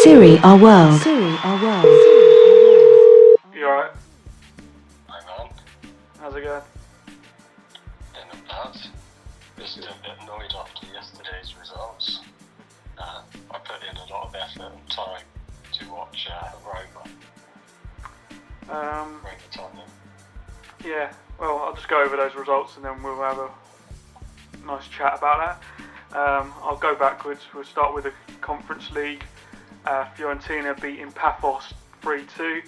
Serie, our world. You alright? Hi man, How's it going? yeah, not bad. Just a bit annoyed after yesterday's results. I put in a lot of effort and time to watch Roma. Tottenham. Yeah, well, I'll just go over those results and then we'll have a nice chat about that. I'll go backwards. We'll start with the Conference League. Fiorentina beating Paphos 3-2.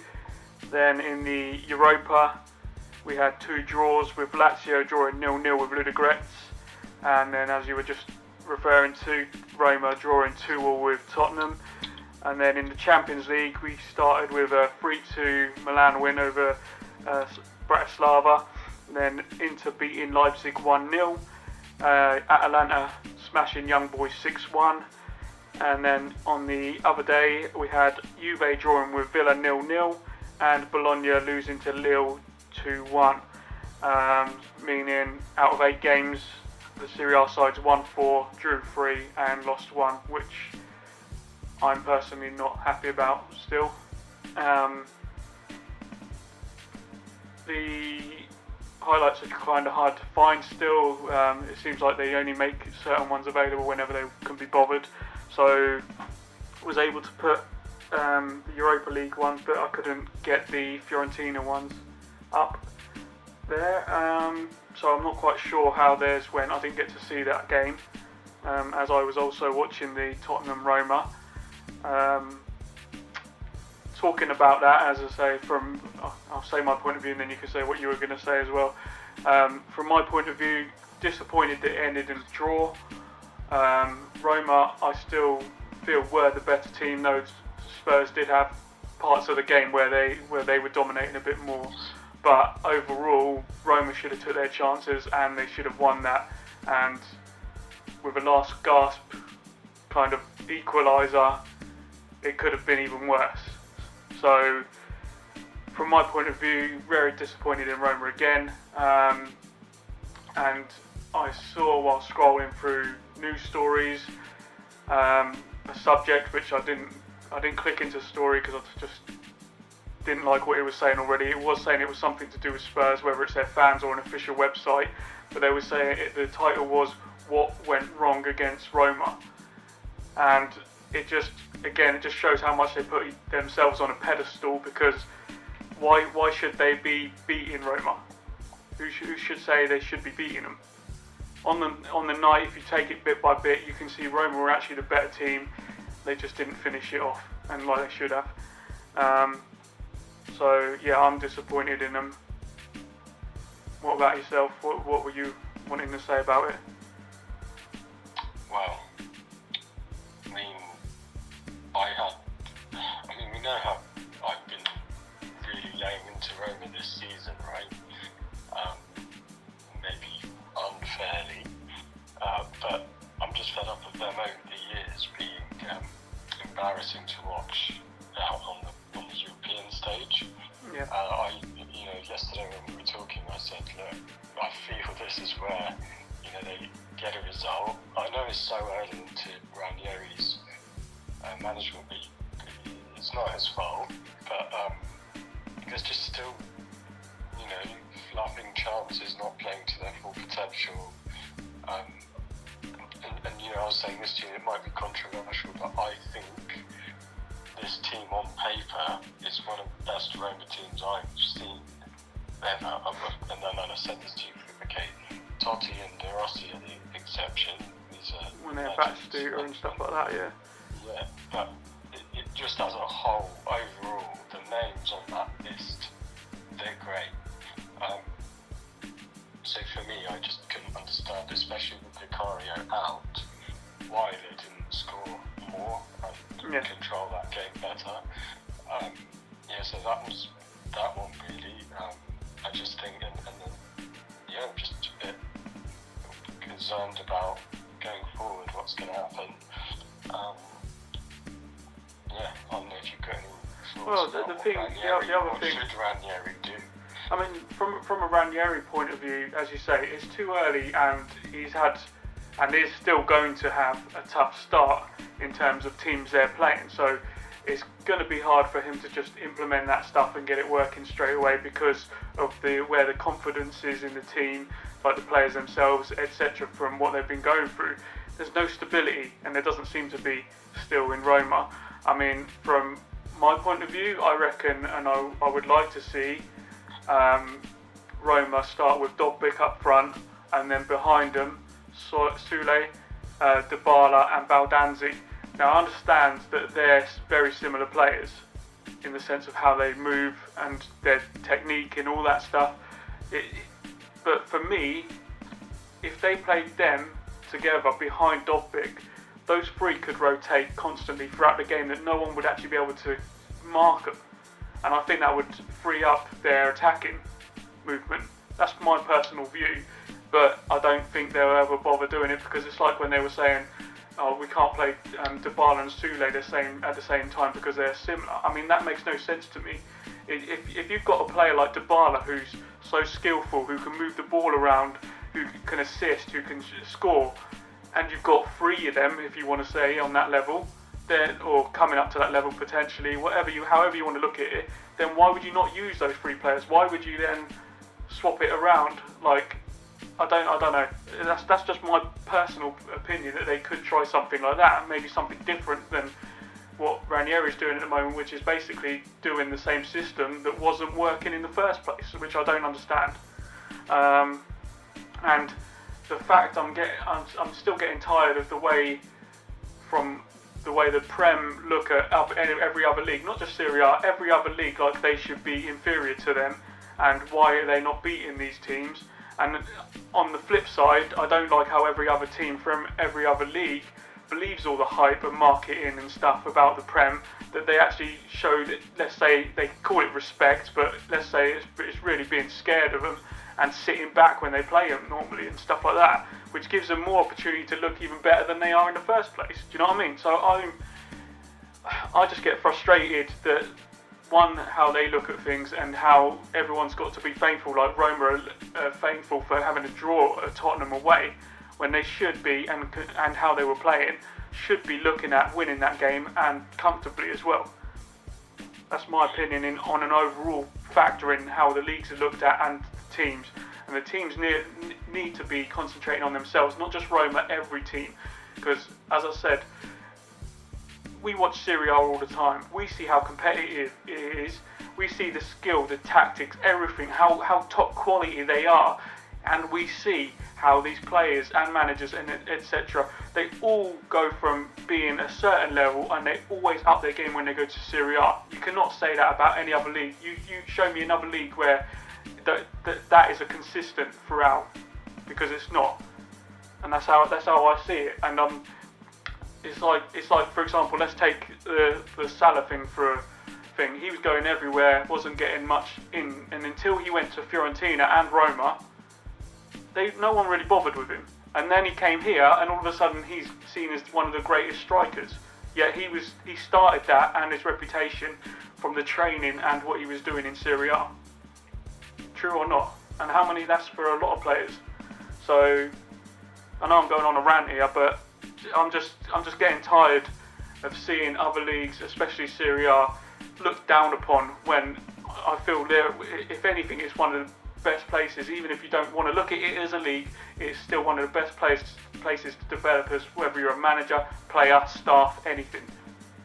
Then in the Europa, we had two draws, with Lazio drawing 0-0 with Ludogorets, and then, as you were just referring to, Roma drawing 2-2 with Tottenham. And then in the Champions League, we started with a 3-2 Milan win over Bratislava. Then Inter beating Leipzig 1-0. Atalanta smashing Young Boys 6-1. And then on the other day, we had Juve drawing with Villa 0-0 and Bologna losing to Lille 2-1. Meaning out of 8 games, the Serie A sides won 4, drew 3 and lost 1, which I'm personally not happy about still. The highlights are kind of hard to find still. It seems like they only make certain ones available whenever they can be bothered. So I was able to put the Europa League ones, but I couldn't get the Fiorentina ones up there. So I'm not quite sure how theirs went. I didn't get to see that game, as I was also watching the Tottenham Roma. Talking about that, as I say, I'll say my point of view and then you can say what you were going to say as well. From my point of view, disappointed that it ended in a draw. Roma, I still feel were the better team, though Spurs did have parts of the game where they were dominating a bit more. But overall, Roma should have took their chances and they should have won that. And with a last gasp kind of equaliser, it could have been even worse. So, from my point of view, very disappointed in Roma again. And I saw while scrolling through news stories a subject which I didn't click into the story because I just didn't like what it was saying already. It was saying it was something to do with Spurs, whether it's their fans or an official website, but they were saying the title was "What Went Wrong Against Roma," and it just shows how much they put themselves on a pedestal, because why should they be beating Roma? Who should say they should be beating them? On the night, if you take it bit by bit, you can see Roma were actually the better team. They just didn't finish it off, and like they should have. So yeah, I'm disappointed in them. What about yourself? What were you wanting to say about it? Well, we know how I've been really laying into Roma this season, right? Maybe unfairly, but I'm just fed up of them over the years being embarrassing to watch out on the European stage. Yeah. Yesterday when we were talking, I said, look, I feel this is where they get a result. I know it's so early into Ranieri's management, but it's not his fault. But there's just still, fluffing chances, not playing to their full potential. And I was saying this to you, it might be controversial, but I think this team on paper is one of the best Roma teams I've seen ever. And then I said this to you, okay, Totti and De Rossi are the exception. When they're Battistuta and stuff like that, yeah. Yeah, but it just as a whole, overall, the names on that list, they're great. So for me, I just couldn't understand, especially with Vicario out, why they didn't score more and control that game better. So that was that one really. I just think, and then, I'm just a bit concerned about going forward, what's going to happen. I don't know if you've got any thoughts. Well, the other thing, what should Ranieri do? I mean, from a Ranieri point of view, as you say, it's too early, and he's had, and is still going to have a tough start in terms of teams they're playing. So it's going to be hard for him to just implement that stuff and get it working straight away because of where the confidence is in the team, like the players themselves, etc. From what they've been going through, there's no stability, and there doesn't seem to be still in Roma. I mean, from my point of view, I reckon, and I would like to see Roma start with Dobbik up front, and then behind them, Sule, Dybala and Baldanzi. Now, I understand that they're very similar players in the sense of how they move and their technique and all that stuff. But for me, if they played them together behind Dobbik, those three could rotate constantly throughout the game that no one would actually be able to mark them. And I think that would free up their attacking movement. That's my personal view, but I don't think they'll ever bother doing it because it's like when they were saying, oh, we can't play Dybala and Sule at the same time because they're similar. I mean, that makes no sense to me. If you've got a player like Dybala who's so skillful, who can move the ball around, who can assist, who can score, and you've got three of them, if you want to say, on that level, then, or coming up to that level potentially, however you want to look at it, then why would you not use those three players? Why would you then swap it around? Like, I don't know. That's just my personal opinion that they could try something like that, maybe something different than what Ranieri's doing at the moment, which is basically doing the same system that wasn't working in the first place, which I don't understand. And the fact I'm still getting tired of the way the Prem look at every other league, not just Serie A, every other league, like they should be inferior to them, and why are they not beating these teams? And on the flip side, I don't like how every other team from every other league believes all the hype and marketing and stuff about the Prem, that they actually show that, let's say, they call it respect, but let's say it's really being scared of them and sitting back when they play them normally and stuff like that, which gives them more opportunity to look even better than they are in the first place. Do you know what I mean? So I just get frustrated that, one, how they look at things and how everyone's got to be thankful, like Roma are thankful for having a draw at Tottenham away, when they should be, and how they were playing, should be looking at winning that game and comfortably as well. That's my opinion on an overall factor in how the leagues are looked at and teams. And the teams need to be concentrating on themselves, not just Roma, every team. Because, as I said, we watch Serie A all the time. We see how competitive it is. We see the skill, the tactics, everything, how top quality they are. And we see how these players and managers and etc. they all go from being a certain level and they always up their game when they go to Serie A. You cannot say that about any other league. You show me another league where that is a consistent throughout, because it's not. And that's how I see it. And it's like for example, let's take the Salah thing for a thing. He was going everywhere, wasn't getting much in, and until he went to Fiorentina and Roma, no one really bothered with him. And then he came here, and all of a sudden he's seen as one of the greatest strikers. Yet he started that and his reputation from the training and what he was doing in Serie A. True or not? And how many? That's for a lot of players. So I know I'm going on a rant here, but I'm just getting tired of seeing other leagues, especially Serie A, looked down upon, when I feel if anything, it's one of the best places. Even if you don't want to look at it as a league, it's still one of the best places to develop as, whether you're a manager, player, staff, anything.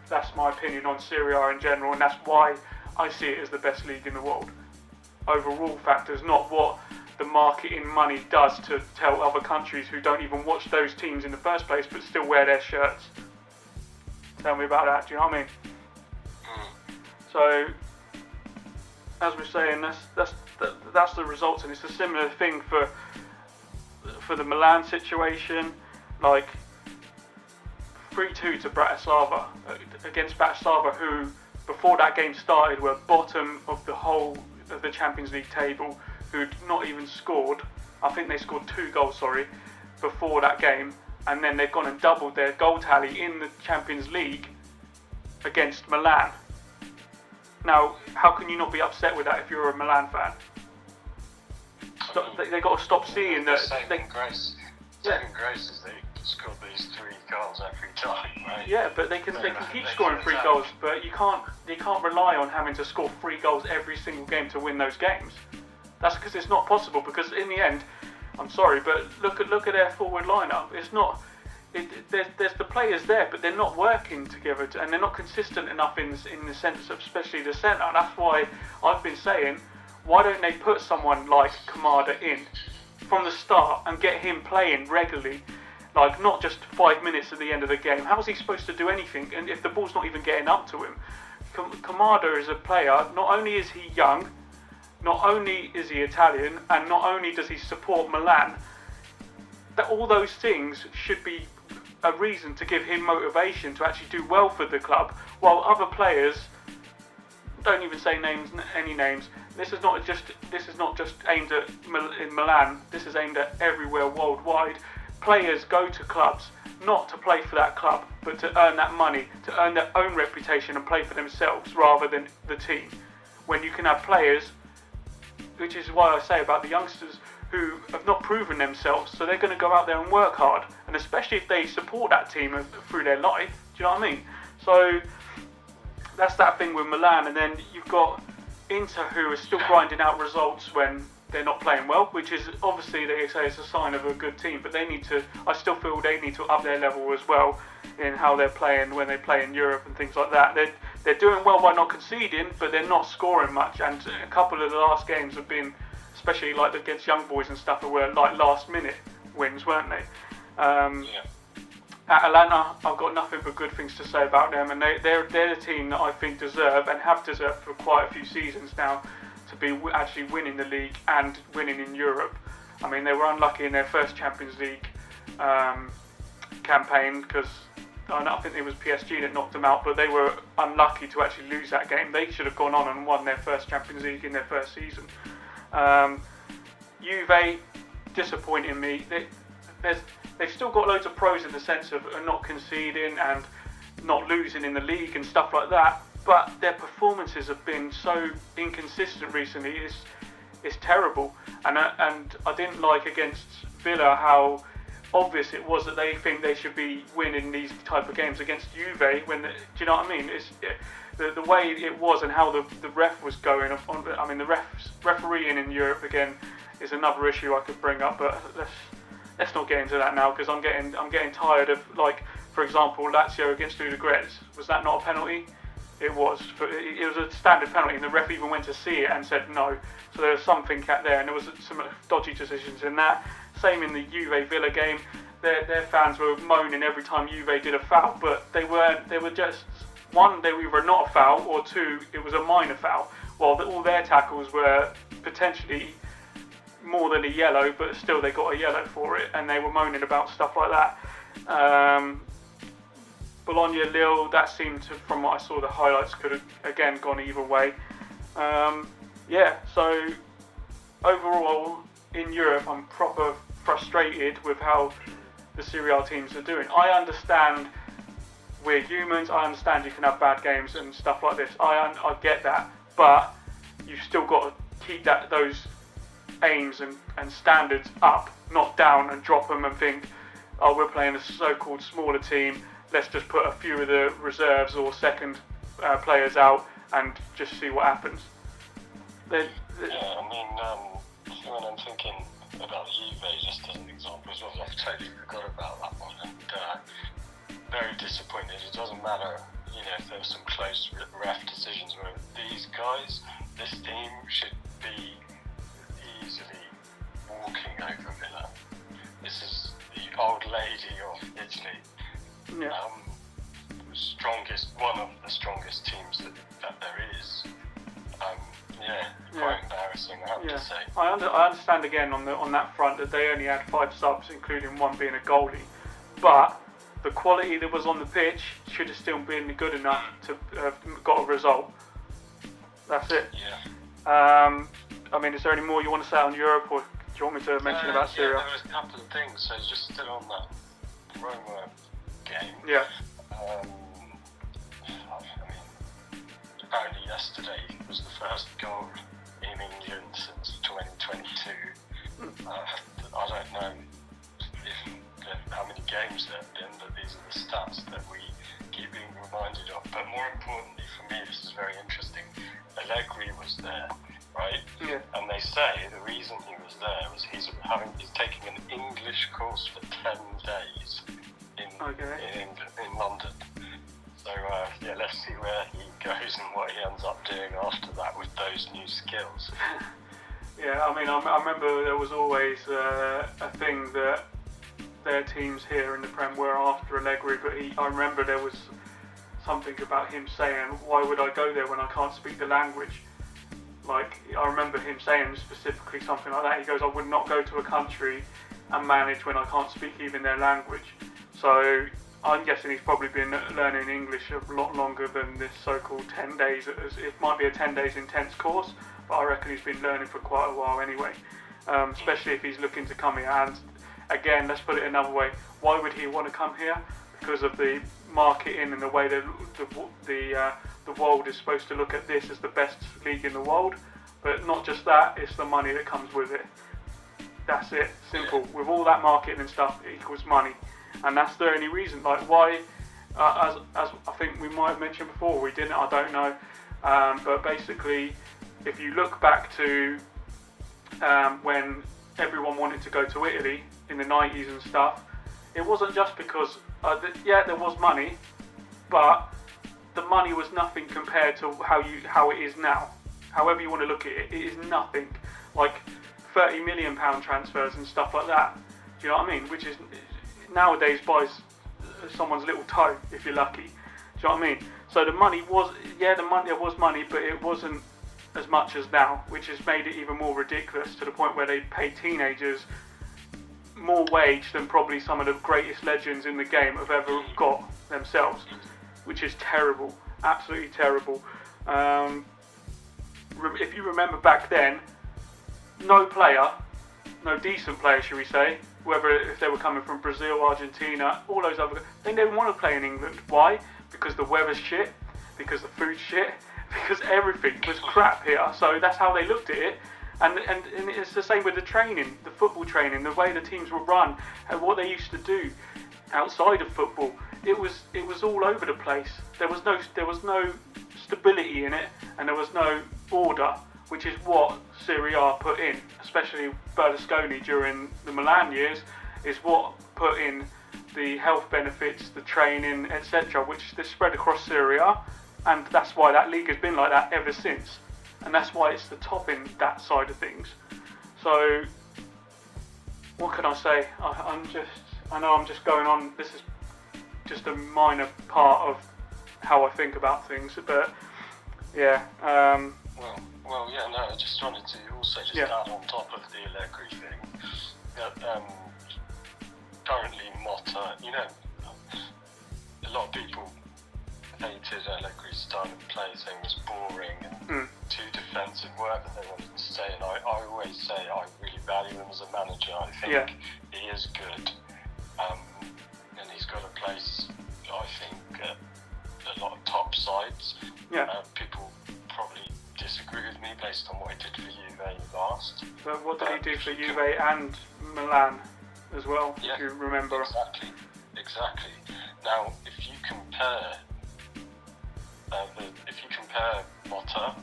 That's my opinion on Serie A in general, and that's why I see it as the best league in the world. Overall factors, not what the marketing money does to tell other countries who don't even watch those teams in the first place but still wear their shirts. Tell me about that, do you know what I mean? So, as we're saying, that's the results, and it's a similar thing for the Milan situation, like 3-2 to Bratislava, against Bratislava, who before that game started were bottom of the whole of the Champions League table, who'd not even scored. I think they scored 2 goals, before that game, and then they've gone and doubled their goal tally in the Champions League against Milan. Now, how can you not be upset with that if you're a Milan fan? they got to stop seeing that. Saving grace is they scored these 3 goals every time, right? Yeah, but they can keep scoring 3 goals, but you can't rely on having to score 3 goals every single game to win those games. That's because it's not possible. Because in the end, I'm sorry, but look at their forward lineup. It's not. There's the players there, but they're not working together, and they're not consistent enough in the sense of, especially the centre. That's why I've been saying, why don't they put someone like Kamada in from the start and get him playing regularly, like not just 5 minutes at the end of the game? How is he supposed to do anything? And if the ball's not even getting up to him, Kamada is a player. Not only is he young, not only is he Italian, and not only does he support Milan, that all those things should be a reason to give him motivation to actually do well for the club, while other players, don't even say any names. This is not just aimed at in Milan. This is aimed at everywhere worldwide. Players go to clubs not to play for that club, but to earn that money, to earn their own reputation and play for themselves rather than the team. When you can have players, which is why I say about the youngsters who have not proven themselves, so they're going to go out there and work hard, and especially if they support that team through their life. Do you know what I mean? So that's that thing with Milan, and then you've got Inter, who are still grinding out results when they're not playing well, which is obviously, they say, it's a sign of a good team, but I still feel they need to up their level as well in how they're playing when they play in Europe and things like that. They're doing well by not conceding, but they're not scoring much, and a couple of the last games have been, especially like against young boys and stuff, who were like last minute wins, weren't they? Atalanta, I've got nothing but good things to say about them, and they're the team that I think deserve, and have deserved for quite a few seasons now, to be actually winning the league and winning in Europe. I mean, they were unlucky in their first Champions League campaign, because I think it was PSG that knocked them out, but they were unlucky to actually lose that game. They should have gone on and won their first Champions League in their first season. Juve, disappointing me. They've still got loads of pros in the sense of not conceding and not losing in the league and stuff like that, but their performances have been so inconsistent recently. It's terrible, and I didn't like against Villa how obvious it was that they think they should be winning these type of games against Juve. Do you know what I mean? The way it was and how the ref was going on. I mean, the refereeing in Europe again is another issue I could bring up, but let's not get into that now, because I'm getting tired of, like, for example, Lazio against Udinese. Was that not a penalty? It was. It was a standard penalty, and the ref even went to see it and said no. So there was something there, and there was some dodgy decisions in that. Same in the Juve Villa game. Their fans were moaning every time Juve did a foul, but they weren't. They were just, one, they were either not a foul, or two, it was a minor foul. While all their tackles were potentially more than a yellow, but still they got a yellow for it, and they were moaning about stuff like that. Bologna Lille, that seemed to, from what I saw, the highlights could have again gone either way. So overall in Europe, I'm proper frustrated with how the Serie A teams are doing. I understand we're humans. I understand you can have bad games and stuff like this. I get that, but you've still got to keep those aims and standards up, not down, and drop them and think, oh, we're playing a so-called smaller team, let's just put a few of the reserves or second players out and just see what happens. When I'm thinking about Juve just as an example as well, I've totally forgot about that one, and very disappointed. It doesn't matter, if there were some close ref decisions where these guys, this team should be easily walking over Milan. This is the old lady of Italy. Yeah. One of the strongest teams that there is. Quite embarrassing, I have to say. I understand again on that front that they only had 5 subs, including one being a goalie, but the quality that was on the pitch should have still been good enough to have got a result. That's it. Yeah. Is there any more you want to say on Europe, or do you want me to mention about Serie? There was a couple of things. So just still on that Roma game. Yeah. Apparently yesterday was the first goal in England since 2022. say the reason he was there was he's taking an English course for 10 days in London. So let's see where he goes and what he ends up doing after that with those new skills. Yeah, I mean, I remember there was always a thing that their teams here in the Prem were after Allegri, but I remember there was something about him saying, why would I go there when I can't speak the language? Like, I remember him saying specifically something like that. He goes, I would not go to a country and manage when I can't speak even their language. So I'm guessing he's probably been learning English a lot longer than this so-called 10 days. It might be a 10 days intense course, but I reckon he's been learning for quite a while anyway, especially if he's looking to come here. And again, let's put it another way, why would he want to come here? Because of the marketing and the way the world is supposed to look at this as the best league in the world. But not just that, it's the money that comes with it. That's it, simple. With all that marketing and stuff, it equals money. And that's the only reason. Like, why, as I think we might have mentioned before, we didn't, I don't know. But basically, if you look back to when everyone wanted to go to Italy in the 90s and stuff, it wasn't just because, there was money, but the money was nothing compared to how it is now. However you want to look at it, it is nothing. Like £30 million transfers and stuff like that. Do you know what I mean? Which is nowadays buys someone's little toe if you're lucky. Do you know what I mean? So there was money, but it wasn't as much as now, which has made it even more ridiculous to the point where they pay teenagers more wage than probably some of the greatest legends in the game have ever got themselves, which is terrible, absolutely terrible. If you remember back then, no decent player, should we say, whether if they were coming from Brazil, Argentina, all those other, they didn't want to play in England. Why? Because the weather's shit, because the food's shit, because everything was crap here. So that's how they looked at it. And it's the same with the training, the football training, the way the teams were run, and what they used to do outside of football. It was all over the place. There was no stability in it, and there was no order, which is what Serie A put in, especially Berlusconi during the Milan years, is what put in the health benefits, the training, etc., which they spread across Serie A, and that's why that league has been like that ever since. And that's why it's the top in that side of things. So, what can I say? I know I'm just going on. This is just a minor part of how I think about things, but yeah. I just wanted to also add on top of the Allegri thing that currently Motta, a lot of people hated Allegri's style of play, saying it was boring and too defensive, whatever they wanted to say. And I always say I really value him as a manager. I think he is good, and he's got a place, I think, at a lot of top sides. People probably disagree with me based on what he did for Juve last. But what did he do for Juve and Milan as well, if you remember? Exactly. Now, if you compare Motta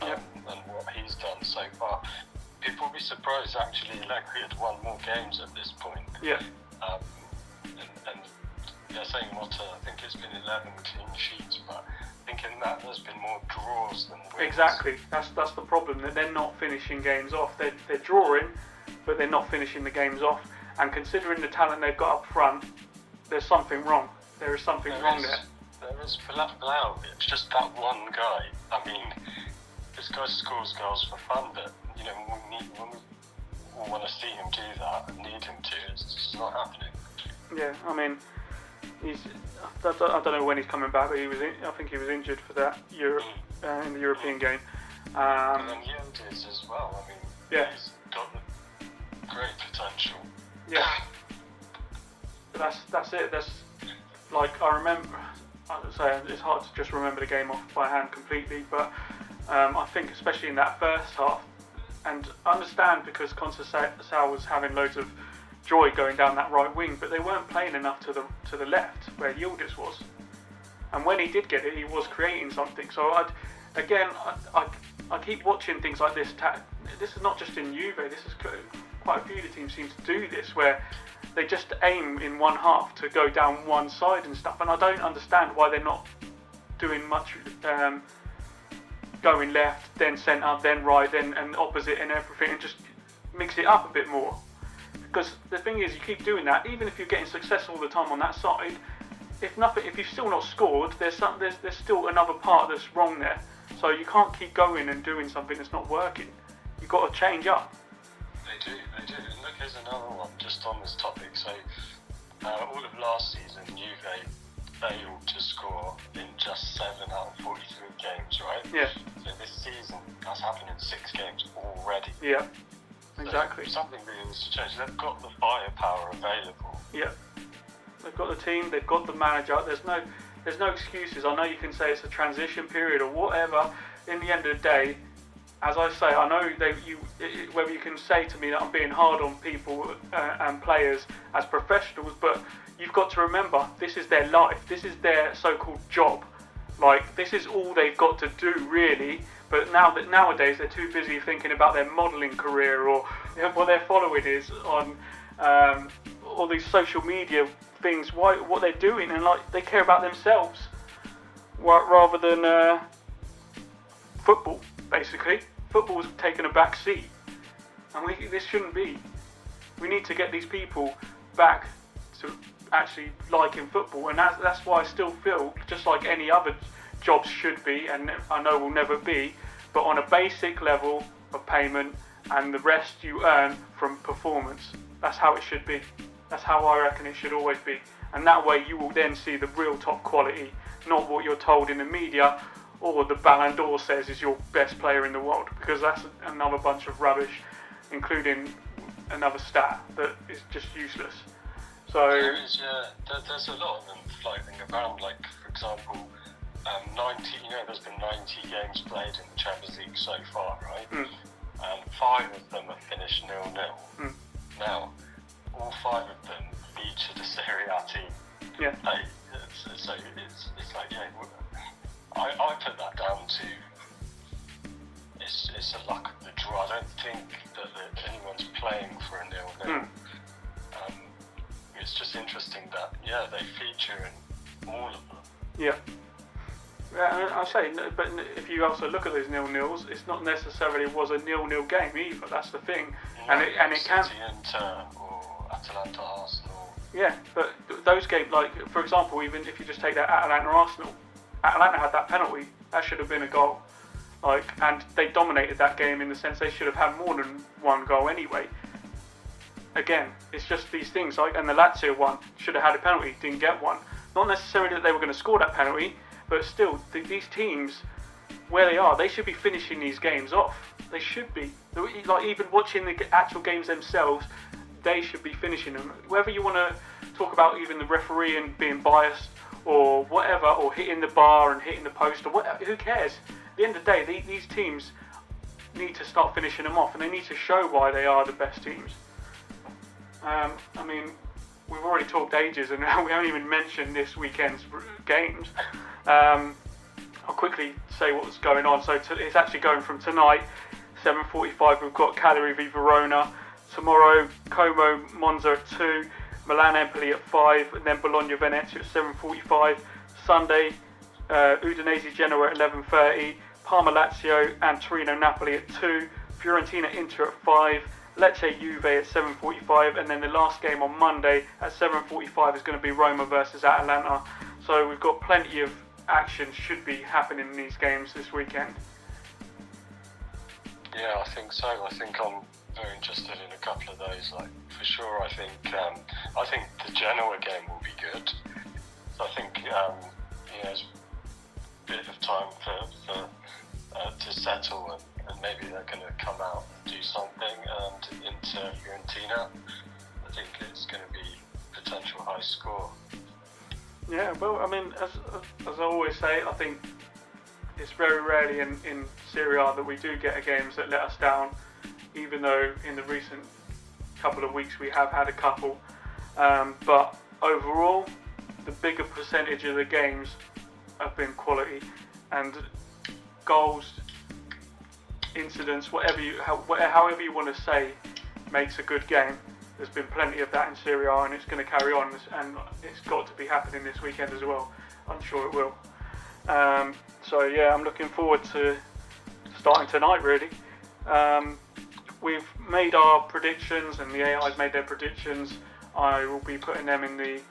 and what he's done so far, people will be surprised actually Allegri had won more games at this point. And they're saying Motta, I think it's been 11 clean sheets, but thinking that there's been more draws than wins. Exactly, that's the problem, that they're not finishing games off. They're drawing, but they're not finishing the games off. And considering the talent they've got up front, there's something wrong. There is something wrong there. There is Blau. It's just that one guy. I mean, this guy scores goals for fun, but when we want to see him do that and need him to, it's just not happening. Yeah, I mean, I don't know when he's coming back, but I think he was injured for that in the European game. And then Yildiz as well. I mean, he's got great potential. Yeah. But that's it. That's like, I remember. I would say it's hard to just remember the game off by hand completely, but I think especially in that first half, and I understand because Conceição was having loads of joy going down that right wing, but they weren't playing enough to the left where Yildiz was. And when he did get it, he was creating something. So I I keep watching things like this. This is not just in Juve. This is quite a few of the teams seem to do this, where they just aim in one half to go down one side and stuff. And I don't understand why they're not doing much. Going left, then centre, then right, then and opposite and everything, and just mix it up a bit more. Because the thing is, you keep doing that, even if you're getting success all the time on that side. If you've still not scored, there's still another part that's wrong there. So you can't keep going and doing something that's not working. You've got to change up. They do. And look, here's another one just on this topic. So all of last season, Juve failed to score in just 7 out of 43 games, right? Yeah. So this season, that's happened in 6 games already. Yeah, exactly. So something really needs to change. They've got the firepower available. Yeah. They've got the team, they've got the manager. There's no excuses. I know you can say it's a transition period or whatever. In the end of the day, as I say, I know whether you can say to me that I'm being hard on people and players as professionals, but you've got to remember, this is their life. This is their so-called job. Like, this is all they've got to do, really. But nowadays, they're too busy thinking about their modelling career or what their following is on all these social media things, what they're doing, and like they care about themselves rather than football. Basically, football's taken a back seat, and this shouldn't be. We need to get these people back to actually liking football, and that's why I still feel just like any other jobs should be, and I know will never be, but on a basic level of payment, and the rest you earn from performance. That's how it should be. That's how I reckon it should always be, and that way you will then see the real top quality, not what you're told in the media or the Ballon d'Or says is your best player in the world, because that's another bunch of rubbish, including another stat that is just useless. So there's a lot of them floating around. Like, for example, 90. There's been 90 games played in the Champions League so far, right? And 5 of them have finished 0-0. Now, all 5 of them featured a Serie A team. Yeah. So it's like, yeah, I put that down to it's a luck of the draw. I don't think that anyone's playing for a 0-0. It's just interesting that they feature in all of them. Yeah. Yeah, I say, but if you also look at those 0-0s, it's not necessarily was a 0-0 game either. That's the thing, and it can. City, Inter, or Atalanta, Arsenal. Yeah, but those games, like for example, even if you just take that Atalanta Arsenal, Atalanta had that penalty. That should have been a goal. And they dominated that game in the sense they should have had more than one goal anyway. Again, it's just these things. And the Lazio one should have had a penalty, didn't get one. Not necessarily that they were going to score that penalty, but still, these teams, where they are, they should be finishing these games off. They should be. Like, even watching the actual games themselves, they should be finishing them. Whether you want to talk about even the referee and being biased or whatever, or hitting the bar and hitting the post or whatever, who cares? At the end of the day, these teams need to start finishing them off, and they need to show why they are the best teams. I mean, we've already talked ages, and we haven't even mentioned this weekend's games. I'll quickly say what's going on. So it's actually going from tonight, 7:45. We've got Cagliari v Verona. Tomorrow, Como Monza at 2. Milan Empoli at 5, and then Bologna Venezia at 7:45. Sunday, Udinese Genoa at 11:30. Parma Lazio and Torino Napoli at 2. Fiorentina Inter at 5. Lecce Juve at 7:45, and then the last game on Monday at 7:45 is going to be Roma versus Atalanta. So we've got plenty of action should be happening in these games this weekend. Yeah, I think so. I think I'm very interested in a couple of those. Like, for sure, I think the Genoa game will be good. So I think there's a bit of time to settle, and maybe they're going to come out and do something. And into Fiorentina, I think it's going to be potential high score. Yeah, well, I mean, as I always say, I think it's very rarely in Serie A that we do get games that let us down, even though in the recent couple of weeks we have had a couple. But overall, the bigger percentage of the games have been quality, and goals incidents, however you want to say, makes a good game. There's been plenty of that in Serie A, and it's going to carry on, and it's got to be happening this weekend as well. I'm sure it will. So yeah, I'm looking forward to starting tonight, really. We've made our predictions, and the AI's made their predictions. I will be putting them in the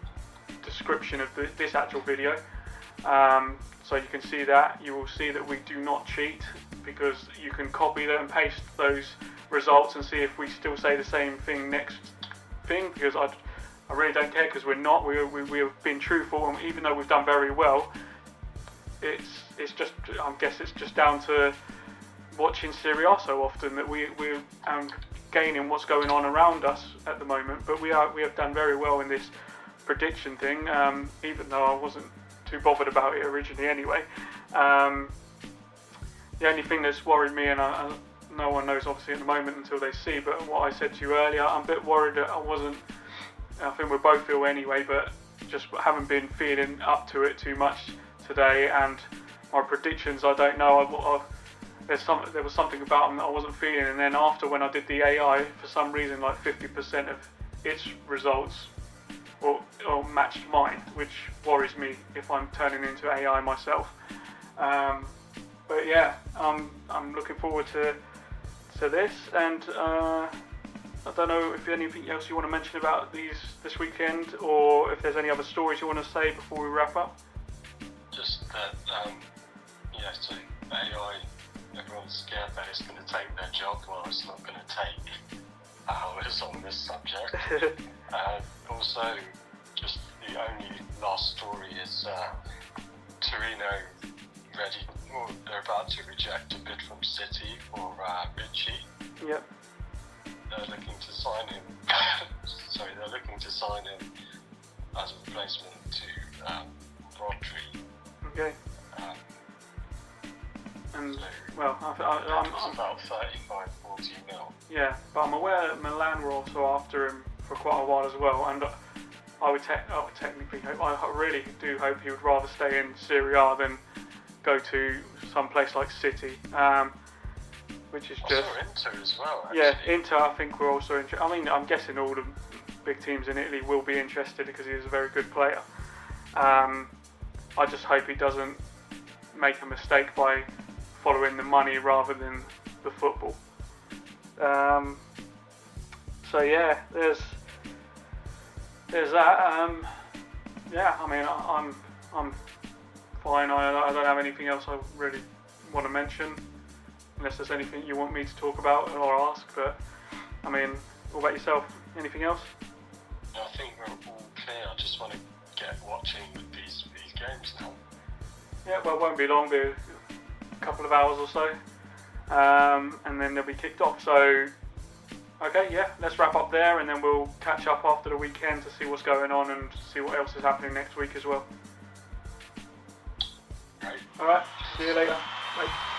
description of this actual video, so you can see that. You will see that we do not cheat, because you can copy them and paste those results and see if we still say the same thing next thing, because I really don't care, because we're not. We have been truthful, and even though we've done very well, it's just, I guess it's just down to watching Serie A so often that we're gaining what's going on around us at the moment. But we have done very well in this prediction thing, even though I wasn't too bothered about it originally anyway. The only thing that's worried me, and no one knows obviously at the moment until they see, but what I said to you earlier, I'm a bit worried that I think we both feel anyway, but just haven't been feeling up to it too much today, and my predictions, I don't know, there was something about them that I wasn't feeling, and then after, when I did the AI, for some reason like 50% of its results or matched mine, which worries me if I'm turning into AI myself. But yeah, I'm looking forward to this, and I don't know if anything else you want to mention about this weekend, or if there's any other stories you want to say before we wrap up. Just that, so AI, everyone's scared that it's going to take their job. Well, it's not going to take hours on this subject. Also, just the only last story is Torino they're about to reject a bid from City for Ricci. Yep. They're looking to sign him. They're looking to sign him as a replacement to Rodri. Okay. And So well, it's about 35-40 mil. Yeah, but I'm aware that Milan were also after him for quite a while as well, and I would technically hope, I really do hope he would rather stay in Serie A than go to some place like City, which is just... Also Inter as well, actually. Yeah, Inter, I think we're also interested. I mean, I'm guessing all the big teams in Italy will be interested, because he is a very good player. I just hope he doesn't make a mistake by following the money rather than the football. So yeah, there's that. Yeah, I mean, I'm fine. I don't have anything else I really want to mention, unless there's anything you want me to talk about or ask. But I mean, what about yourself? Anything else? No, I think we're all clear. I just want to get watching with these games now. Yeah, well, it won't be long. Be a couple of hours or so, and then they'll be kicked off. So, okay, yeah, let's wrap up there, and then we'll catch up after the weekend to see what's going on and see what else is happening next week as well. Right. All right, see you later. Bye.